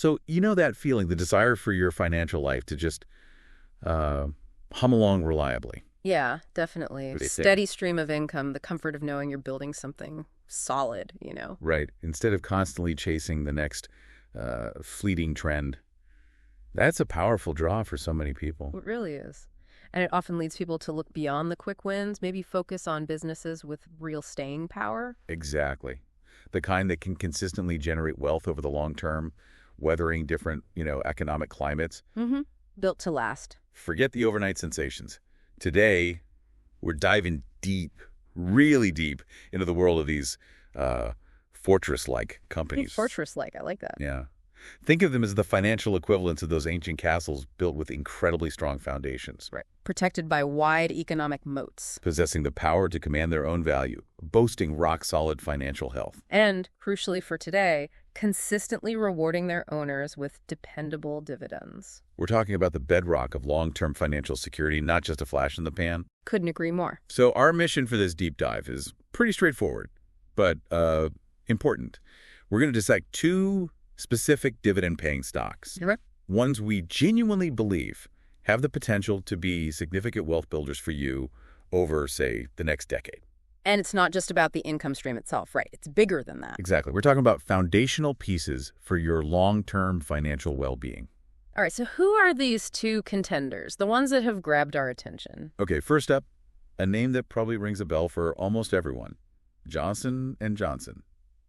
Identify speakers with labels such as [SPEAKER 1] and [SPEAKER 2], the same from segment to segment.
[SPEAKER 1] So you know that feeling, the desire for your financial life to just hum along reliably.
[SPEAKER 2] Yeah, definitely.
[SPEAKER 1] What do you think?
[SPEAKER 2] Steady stream of income, the comfort of knowing you're building something solid.
[SPEAKER 1] Right. Instead of constantly chasing the next fleeting trend. That's a powerful draw for so many people.
[SPEAKER 2] It really is. And it often leads people to look beyond the quick wins, maybe focus on businesses with real staying power.
[SPEAKER 1] Exactly. The kind that can consistently generate wealth over the long term, weathering different, economic climates.
[SPEAKER 2] Mm-hmm. Built to last.
[SPEAKER 1] Forget the overnight sensations. Today, we're diving deep, really deep, into the world of these fortress-like companies.
[SPEAKER 2] Fortress-like, I like that.
[SPEAKER 1] Yeah. Think of them as the financial equivalents of those ancient castles built with incredibly strong foundations.
[SPEAKER 2] Right. Protected by wide economic moats.
[SPEAKER 1] Possessing the power to command their own value, boasting rock-solid financial health.
[SPEAKER 2] And, crucially for today, consistently rewarding their owners with dependable dividends.
[SPEAKER 1] We're talking about the bedrock of long-term financial security, not just a flash in the pan.
[SPEAKER 2] Couldn't agree more.
[SPEAKER 1] So our mission for this deep dive is pretty straightforward, but important. We're going to dissect two specific dividend-paying stocks.
[SPEAKER 2] Okay.
[SPEAKER 1] Ones we genuinely believe have the potential to be significant wealth builders for you over, say, the next decade.
[SPEAKER 2] And it's not just about the income stream itself, right? It's bigger than that.
[SPEAKER 1] Exactly. We're talking about foundational pieces for your long-term financial well-being.
[SPEAKER 2] All right, so who are these two contenders, the ones that have grabbed our attention?
[SPEAKER 1] Okay, first up, a name that probably rings a bell for almost everyone. Johnson & Johnson,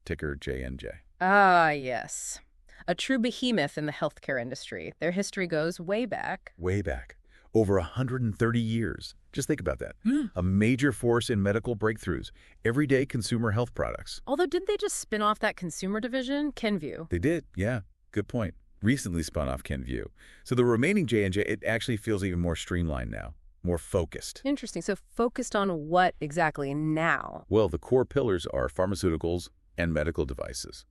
[SPEAKER 1] ticker J&J.
[SPEAKER 2] Ah, yes. A true behemoth in the healthcare industry. Their history goes way back.
[SPEAKER 1] Way back. Over 130 years. Just think about that. A major force in medical breakthroughs, everyday consumer health products.
[SPEAKER 2] Although, didn't they just spin off that consumer division, Kenvue?
[SPEAKER 1] They did, yeah. Good point. Recently spun off Kenvue. So the remaining J&J, it actually feels even more streamlined now, more focused.
[SPEAKER 2] Interesting. So focused on what exactly now?
[SPEAKER 1] Well, the core pillars are pharmaceuticals and medical devices.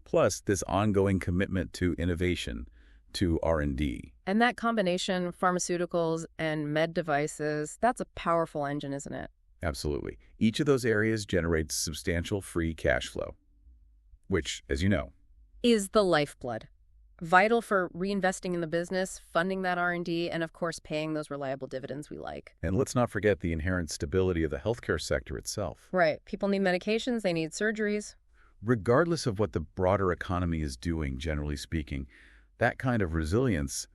[SPEAKER 1] Plus, this ongoing commitment to innovation, to R&D.
[SPEAKER 2] And that combination, pharmaceuticals and med devices, that's a powerful engine, isn't it?
[SPEAKER 1] Absolutely. Each of those areas generates substantial free cash flow, which, as you know,
[SPEAKER 2] is the lifeblood. Vital for reinvesting in the business, funding that R&D, and of course paying those reliable dividends we like.
[SPEAKER 1] And let's not forget the inherent stability of the healthcare sector itself.
[SPEAKER 2] Right. People need medications, they need surgeries.
[SPEAKER 1] Regardless of what the broader economy is doing, generally speaking, that kind of resilience,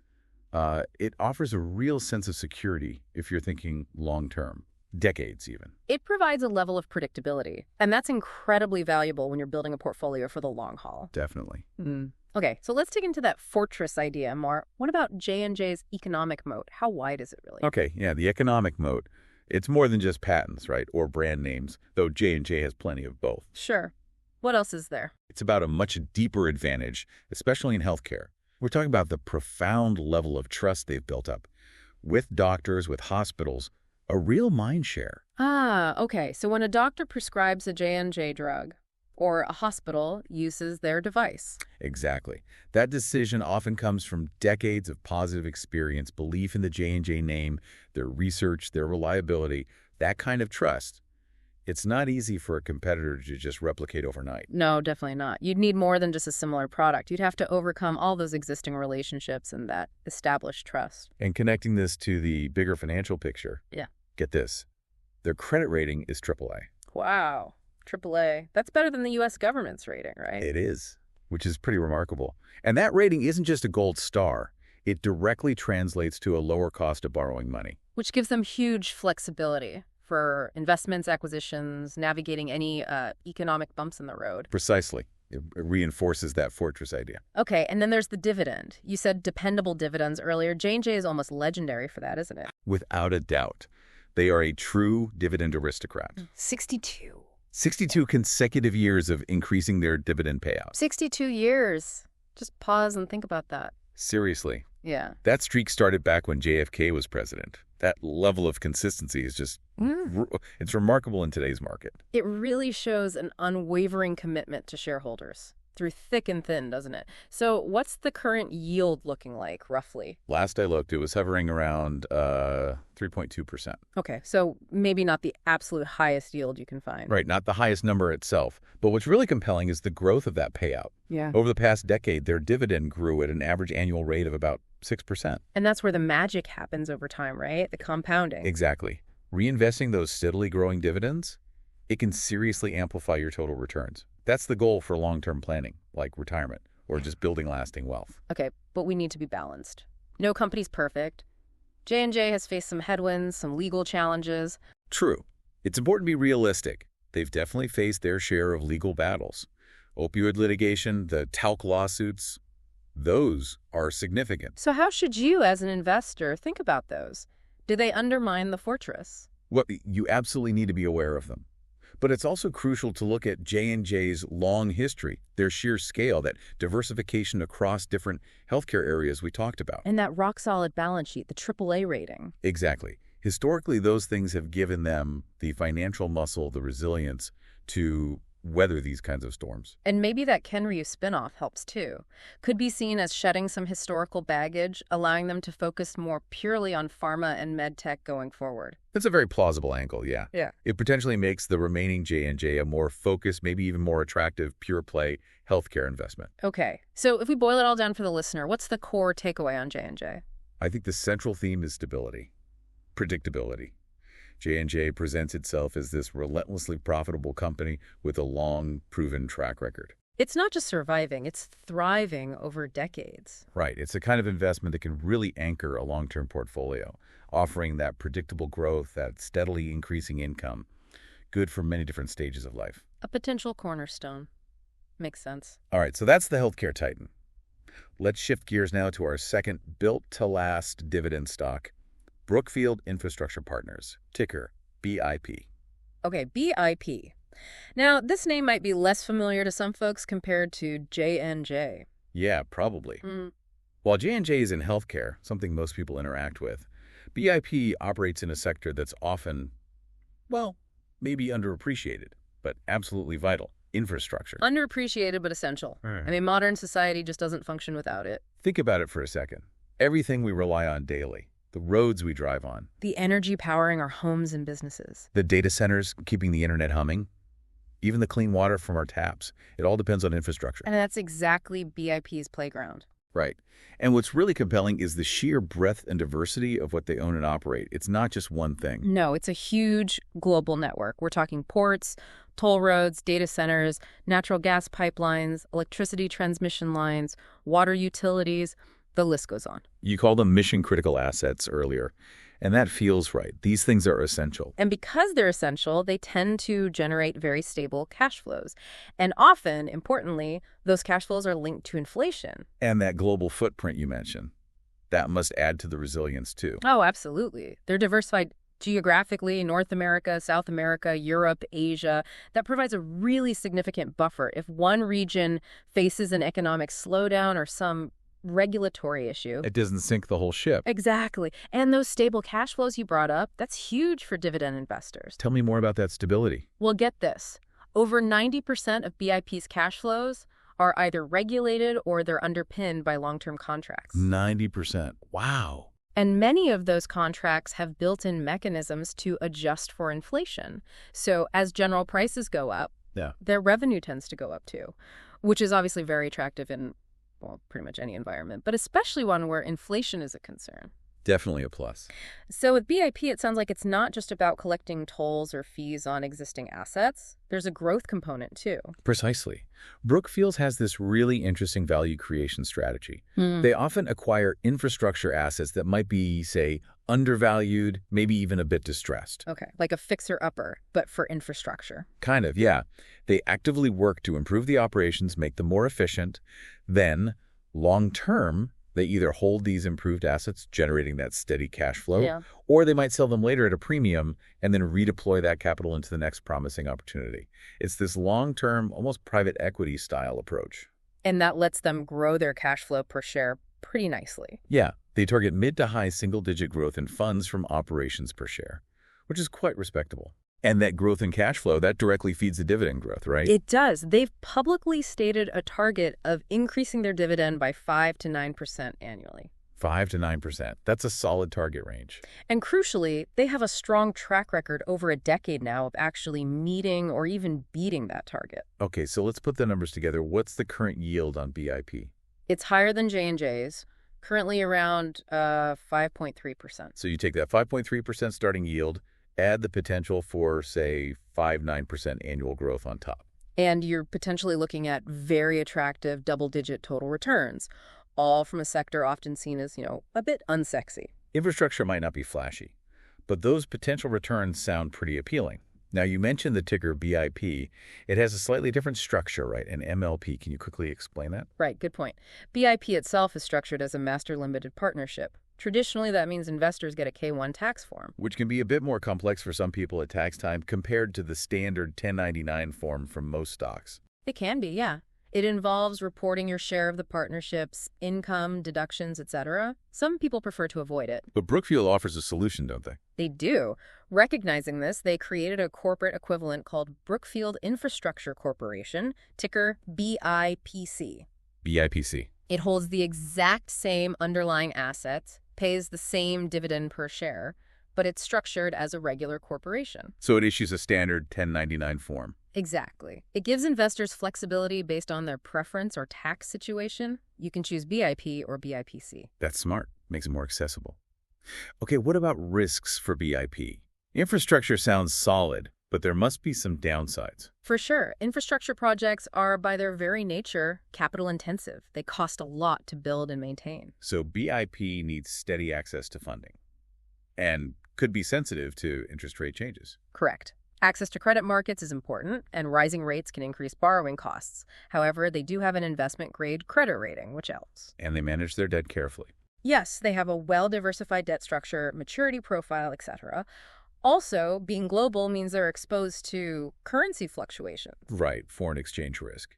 [SPEAKER 1] it offers a real sense of security if you're thinking long-term, decades even.
[SPEAKER 2] It provides a level of predictability, and that's incredibly valuable when you're building a portfolio for the long haul.
[SPEAKER 1] Definitely.
[SPEAKER 2] Okay, so let's dig into that fortress idea more. What about J&J's economic moat? How wide is it really?
[SPEAKER 1] Okay, yeah, the economic moat. It's more than just patents, right, or brand names, though J&J has plenty of both.
[SPEAKER 2] Sure. What else is there?
[SPEAKER 1] It's about a much deeper advantage, especially in healthcare. We're talking about the profound level of trust they've built up with doctors, with hospitals, a real mind share.
[SPEAKER 2] Ah, okay. So when a doctor prescribes a J&J drug, or a hospital uses their device.
[SPEAKER 1] Exactly. That decision often comes from decades of positive experience, belief in the J&J name, their research, their reliability, that kind of trust. It's not easy for a competitor to just replicate overnight.
[SPEAKER 2] No, definitely not. You'd need more than just a similar product. You'd have to overcome all those existing relationships and that established trust.
[SPEAKER 1] And connecting this to the bigger financial picture.
[SPEAKER 2] Yeah.
[SPEAKER 1] Get this. Their credit rating is AAA.
[SPEAKER 2] Wow. AAA. That's better than the U.S. government's rating, right?
[SPEAKER 1] It is, which is pretty remarkable. And that rating isn't just a gold star. It directly translates to a lower cost of borrowing money.
[SPEAKER 2] Which gives them huge flexibility for investments, acquisitions, navigating any economic bumps in the road.
[SPEAKER 1] Precisely. It reinforces that fortress idea.
[SPEAKER 2] Okay, and then there's the dividend. You said dependable dividends earlier. J&J is almost legendary for that, isn't it?
[SPEAKER 1] Without a doubt. They are a true dividend aristocrat.
[SPEAKER 2] 62.
[SPEAKER 1] 62 consecutive years of increasing their dividend payout.
[SPEAKER 2] 62 years. Just pause and think about that.
[SPEAKER 1] Seriously.
[SPEAKER 2] Yeah.
[SPEAKER 1] That streak started back when JFK was president. That level of consistency is just, it's remarkable in today's market.
[SPEAKER 2] It really shows an unwavering commitment to shareholders. through thick and thin, doesn't it? So what's the current yield looking like, roughly?
[SPEAKER 1] Last I looked, it was hovering around 3.2%.
[SPEAKER 2] Okay, so maybe not the absolute highest yield you can find.
[SPEAKER 1] Right, not the highest number itself. But what's really compelling is the growth of that payout.
[SPEAKER 2] Yeah.
[SPEAKER 1] Over the past decade, their dividend grew at an average annual rate of about 6%.
[SPEAKER 2] And that's where the magic happens over time, right? The compounding.
[SPEAKER 1] Exactly. Reinvesting those steadily growing dividends, it can seriously amplify your total returns. That's the goal for long-term planning, like retirement or just building lasting wealth.
[SPEAKER 2] Okay, but we need to be balanced. No company's perfect. J&J has faced some headwinds, some legal challenges.
[SPEAKER 1] True. It's important to be realistic. They've definitely faced their share of legal battles. Opioid litigation, the talc lawsuits, those are significant.
[SPEAKER 2] So how should you, as an investor, think about those? Do they undermine the fortress?
[SPEAKER 1] Well, you absolutely need to be aware of them. But it's also crucial to look at J&J's long history, their sheer scale, that diversification across different healthcare areas we talked about.
[SPEAKER 2] And that rock-solid balance sheet, the AAA rating.
[SPEAKER 1] Exactly. Historically, those things have given them the financial muscle, the resilience to weather these kinds of storms.
[SPEAKER 2] And maybe that Kenryu spinoff helps too. Could be seen as shedding some historical baggage, allowing them to focus more purely on pharma and medtech going forward.
[SPEAKER 1] That's a very plausible angle, yeah.
[SPEAKER 2] Yeah.
[SPEAKER 1] It potentially makes the remaining J&J a more focused, maybe even more attractive, pure-play healthcare investment.
[SPEAKER 2] Okay, so if we boil it all down for the listener, what's the core takeaway on J&J?
[SPEAKER 1] I think the central theme is stability, predictability. J&J presents itself as this relentlessly profitable company with a long, proven track record.
[SPEAKER 2] It's not just surviving, it's thriving over decades.
[SPEAKER 1] Right. It's a kind of investment that can really anchor a long-term portfolio, offering that predictable growth, that steadily increasing income, good for many different stages of life.
[SPEAKER 2] A potential cornerstone. Makes sense.
[SPEAKER 1] All right, so that's the healthcare titan. Let's shift gears now to our second built-to-last dividend stock, Brookfield Infrastructure Partners, ticker BIP.
[SPEAKER 2] Okay, BIP. Now, this name might be less familiar to some folks compared to J&J.
[SPEAKER 1] Yeah, probably. While J&J is in healthcare, something most people interact with, BIP operates in a sector that's often, well, maybe underappreciated, but absolutely vital. Infrastructure.
[SPEAKER 2] Underappreciated but essential. I mean, modern society just doesn't function without it.
[SPEAKER 1] Think about it for a second. Everything we rely on daily, the roads we drive on,
[SPEAKER 2] The energy powering our homes and businesses.
[SPEAKER 1] the data centers keeping the internet humming, even the clean water from our taps, it all depends on infrastructure.
[SPEAKER 2] And that's exactly BIP's playground.
[SPEAKER 1] Right. And what's really compelling is the sheer breadth and diversity of what they own and operate. It's not just one thing.
[SPEAKER 2] No, it's a huge global network. We're talking ports, toll roads, data centers, natural gas pipelines, electricity transmission lines, water utilities. The list goes on.
[SPEAKER 1] You called them mission-critical assets earlier, and that feels right. These things are essential.
[SPEAKER 2] And because they're essential, they tend to generate very stable cash flows. And often, importantly, those cash flows are linked to inflation.
[SPEAKER 1] And that global footprint you mentioned, that must add to the resilience too.
[SPEAKER 2] Oh, absolutely. They're diversified geographically, North America, South America, Europe, Asia. That provides a really significant buffer. If one region faces an economic slowdown or some regulatory issue.
[SPEAKER 1] It doesn't sink the whole ship.
[SPEAKER 2] Exactly. And those stable cash flows you brought up, that's huge for dividend investors.
[SPEAKER 1] Tell me more about that stability.
[SPEAKER 2] Well, get this. Over 90% of BIP's cash flows are either regulated or they're underpinned by long-term contracts.
[SPEAKER 1] 90%. Wow.
[SPEAKER 2] And many of those contracts have built-in mechanisms to adjust for inflation. So as general prices go up, their revenue tends to go up too, which is obviously very attractive in, well, pretty much any environment, but especially one where inflation is a concern.
[SPEAKER 1] Definitely a plus.
[SPEAKER 2] So with BIP, it sounds like it's not just about collecting tolls or fees on existing assets. There's a growth component too.
[SPEAKER 1] Precisely. Brookfield has this really interesting value creation strategy. They often acquire infrastructure assets that might be, say, undervalued, maybe even a bit distressed.
[SPEAKER 2] Okay, like a fixer-upper, but for infrastructure.
[SPEAKER 1] Kind of, yeah. They actively work to improve the operations, make them more efficient. Then, long-term, they either hold these improved assets, generating that steady cash flow, or they might sell them later at a premium and then redeploy that capital into the next promising opportunity. It's this long-term, almost private equity style approach.
[SPEAKER 2] And that lets them grow their cash flow per share pretty nicely.
[SPEAKER 1] Yeah, they target mid to high single-digit growth in funds from operations per share, which is quite respectable. And that growth in cash flow, that directly feeds the dividend growth, right?
[SPEAKER 2] It does. They've publicly stated a target of increasing their dividend by 5 to 9% annually.
[SPEAKER 1] 5 to 9%. That's a solid target range.
[SPEAKER 2] And crucially, they have a strong track record over a decade now of actually meeting or even beating that target.
[SPEAKER 1] Okay, so let's put the numbers together. What's the current yield on BIP?
[SPEAKER 2] It's higher than J&J's, currently around 5.3%.
[SPEAKER 1] So you take that 5.3% starting yield, add the potential for, say, 5-9% annual growth on top.
[SPEAKER 2] And you're potentially looking at very attractive double-digit total returns, all from a sector often seen as, a bit unsexy.
[SPEAKER 1] Infrastructure might not be flashy, but those potential returns sound pretty appealing. Now, you mentioned the ticker BIP. It has a slightly different structure, right? An MLP. Can you quickly explain that?
[SPEAKER 2] Right, good point. BIP itself is structured as a master limited partnership. Traditionally, that means investors get a K-1 tax form.
[SPEAKER 1] Which can be a bit more complex for some people at tax time compared to the standard 1099 form from most stocks.
[SPEAKER 2] It can be, yeah. It involves reporting your share of the partnership's income, deductions, etc. Some people prefer to avoid it.
[SPEAKER 1] But Brookfield offers a solution, don't they?
[SPEAKER 2] They do. Recognizing this, they created a corporate equivalent called Brookfield Infrastructure Corporation, ticker BIPC.
[SPEAKER 1] BIPC.
[SPEAKER 2] It holds the exact same underlying assets, pays the same dividend per share, but it's structured as a regular corporation.
[SPEAKER 1] So it issues a standard 1099 form.
[SPEAKER 2] Exactly. It gives investors flexibility based on their preference or tax situation. You can choose BIP or BIPC.
[SPEAKER 1] That's smart. Makes it more accessible. Okay, what about risks for BIP? Infrastructure sounds solid, but there must be some downsides.
[SPEAKER 2] For sure. Infrastructure projects are, by their very nature, capital intensive. They cost a lot to build and maintain.
[SPEAKER 1] So BIP needs steady access to funding and could be sensitive to interest rate changes.
[SPEAKER 2] Correct. Access to credit markets is important, and rising rates can increase borrowing costs. However, they do have an investment-grade credit rating, which helps.
[SPEAKER 1] And they manage their debt carefully.
[SPEAKER 2] Yes, they have a well-diversified debt structure, maturity profile, etc. Also, being global means they're exposed to currency fluctuations.
[SPEAKER 1] Right, foreign exchange risk.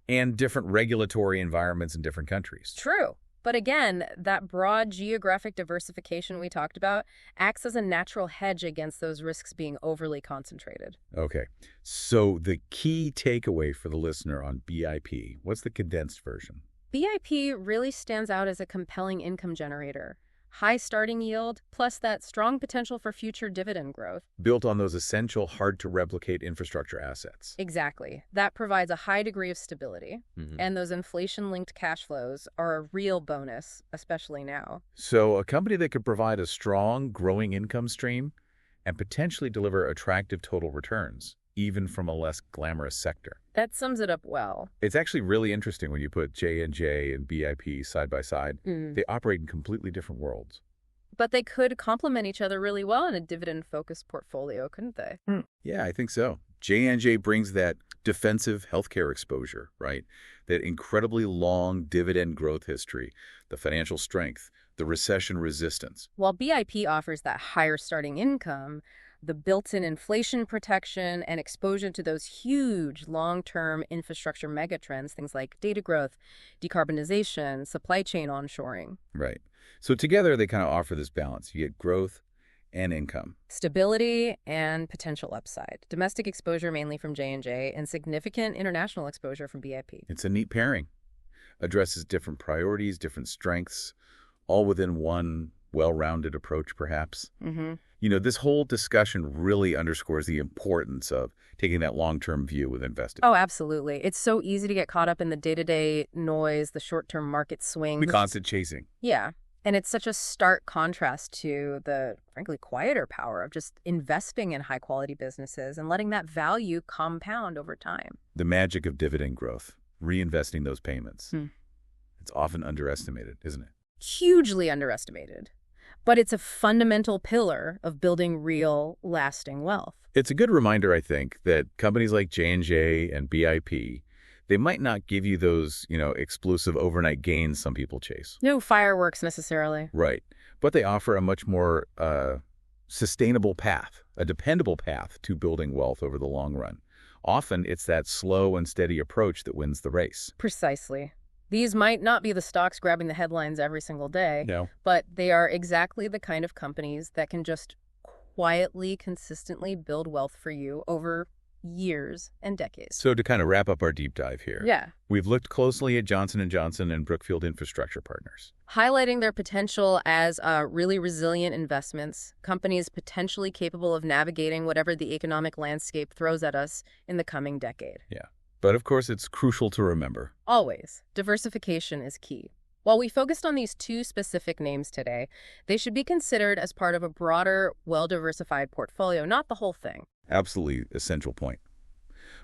[SPEAKER 1] And different regulatory environments in different countries.
[SPEAKER 2] True. But again, that broad geographic diversification we talked about acts as a natural hedge against those risks being overly concentrated.
[SPEAKER 1] Okay, so the key takeaway for the listener on BIP, what's the condensed version?
[SPEAKER 2] BIP really stands out as a compelling income generator. High starting yield, plus that strong potential for future dividend growth.
[SPEAKER 1] Built on those essential, hard-to-replicate infrastructure assets.
[SPEAKER 2] Exactly. That provides a high degree of stability, and those inflation-linked cash flows are a real bonus, especially now.
[SPEAKER 1] So a company that could provide a strong, growing income stream and potentially deliver attractive total returns, even from a less glamorous sector.
[SPEAKER 2] That sums it up well.
[SPEAKER 1] It's actually really interesting when you put J&J and BIP side by side. They operate in completely different worlds.
[SPEAKER 2] But they could complement each other really well in a dividend-focused portfolio, couldn't they?
[SPEAKER 1] Yeah, I think so. J&J brings that defensive healthcare exposure, right? That incredibly long dividend growth history, the financial strength, the recession resistance.
[SPEAKER 2] While BIP offers that higher starting income, the built-in inflation protection and exposure to those huge long-term infrastructure megatrends, things like data growth, decarbonization, supply chain onshoring.
[SPEAKER 1] Right. So together they kind of offer this balance. You get growth and income.
[SPEAKER 2] Stability and potential upside. Domestic exposure mainly from J&J and significant international exposure from BIP.
[SPEAKER 1] It's a neat pairing. Addresses different priorities, different strengths, all within one well-rounded approach, perhaps. This whole discussion really underscores the importance of taking that long-term view with investing.
[SPEAKER 2] Oh, absolutely. It's so easy to get caught up in the day-to-day noise, the short-term market swings.
[SPEAKER 1] The constant chasing.
[SPEAKER 2] Yeah. And it's such a stark contrast to the, frankly, quieter power of just investing in high-quality businesses and letting that value compound over time.
[SPEAKER 1] The magic of dividend growth, reinvesting those payments. It's often underestimated, isn't it?
[SPEAKER 2] Hugely underestimated. But it's a fundamental pillar of building real, lasting wealth.
[SPEAKER 1] It's a good reminder, I think, that companies like J&J and BIP, they might not give you those, explosive overnight gains some people chase.
[SPEAKER 2] No fireworks necessarily.
[SPEAKER 1] Right. But they offer a much more sustainable path, a dependable path to building wealth over the long run. Often it's that slow and steady approach that wins the race.
[SPEAKER 2] Precisely. These might not be the stocks grabbing the headlines every single day,
[SPEAKER 1] No.
[SPEAKER 2] but they are exactly the kind of companies that can just quietly, consistently build wealth for you over years and decades.
[SPEAKER 1] So to kind of wrap up our deep dive here,
[SPEAKER 2] Yeah.
[SPEAKER 1] we've looked closely at Johnson & Johnson and Brookfield Infrastructure Partners.
[SPEAKER 2] Highlighting their potential as really resilient investments, companies potentially capable of navigating whatever the economic landscape throws at us in the coming decade.
[SPEAKER 1] Yeah. But of course, it's crucial to remember.
[SPEAKER 2] Always, diversification is key. While we focused on these two specific names today, they should be considered as part of a broader, well-diversified portfolio, not the whole thing.
[SPEAKER 1] Absolutely essential point.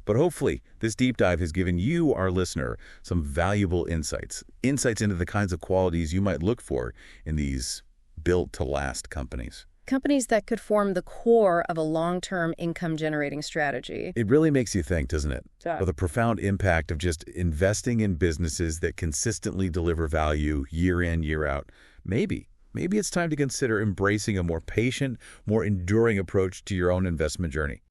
[SPEAKER 1] But hopefully, this deep dive has given you, our listener, some valuable insights into the kinds of qualities you might look for in these built-to-last companies.
[SPEAKER 2] Companies that could form the core of a long-term income-generating strategy.
[SPEAKER 1] It really makes you think, doesn't it?
[SPEAKER 2] Yeah.
[SPEAKER 1] Of the profound impact of just investing in businesses that consistently deliver value year in, year out. Maybe it's time to consider embracing a more patient, more enduring approach to your own investment journey.